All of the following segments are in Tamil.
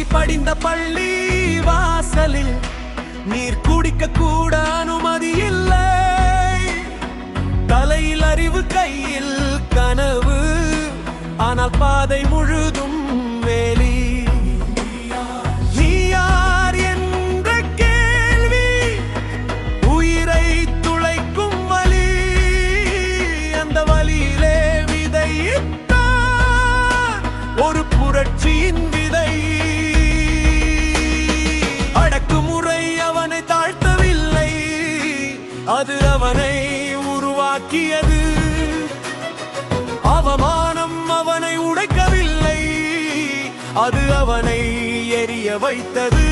தூசி படிந்த பள்ளி வாசலில் நீர் குடிக்க கூட அனுமதி இல்லை. தலையில் அறிவு, கையில் கனவு, ஆனால் பாதை முழுதும் வேலி. நீ யார் என்ற கேள்வி உயிரை துளைக்கும் வலி. அந்த வலியிலே விதையிட்டார் ஒரு புரட்சியின் விதை. அடக்குமுறை அவனை தாழ்த்தவில்லை, அது அவனை உருவாக்கியது. அவமானம் அவனை உடைக்கவில்லை, அது அவனை எரிய வைத்தது.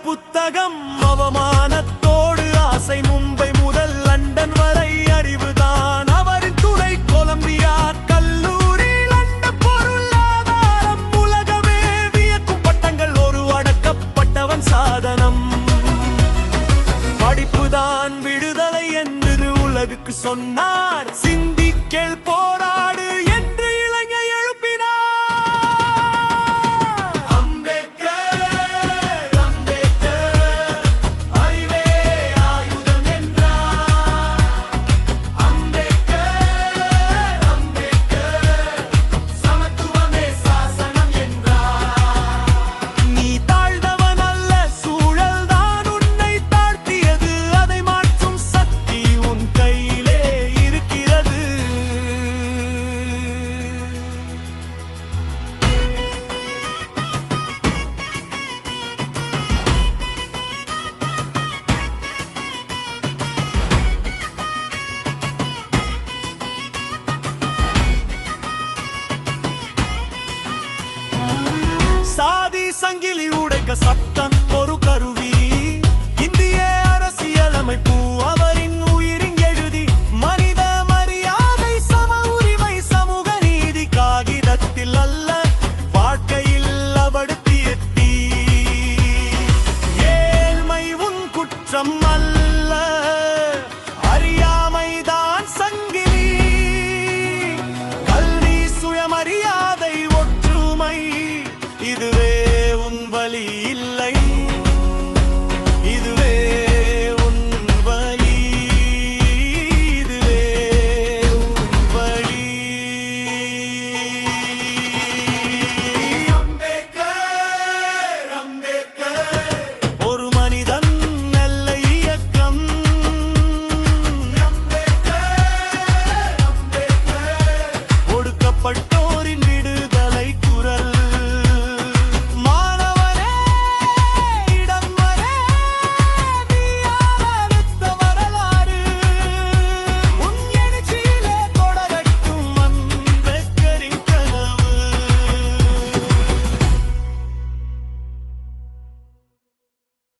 புத்தகம் அவமானத்தோடு ஆசை, மும்பை முதல் லண்டன் வரை அறிவுதான் அவரின் துணை. கொலம்பியா கல்லூரி, லண்டன் பொருளாதாரம், உலகமே வியக்கும் பட்டங்கள், ஒரு அடக்கப்பட்டவன் சாதனம். படிப்புதான் விடுதலை என்று உலகுக்கு சொன்னார். சிந்திக்கேள், போராடு என்று இளைஞர் எழுப்பினார். சாதி சங்கிலி உடைக்க சட்டம் ஒரு கருவி. இந்திய அரசியலமைப்பு அவரின் உயிரின் எழுதி. மனித மரியாதை, சம உரிமை, சமூக நீதி காகிதத்தில் அல்ல, வாழ்க்கையில் அவடுத்திய தீ. ஏழ்மை உன் குற்றம் அல்ல, அறியாமைதான் சங்கிலி. கல்வி, சுயமரியாதை, ஒற்றுமை, இதுவே உன் வழி.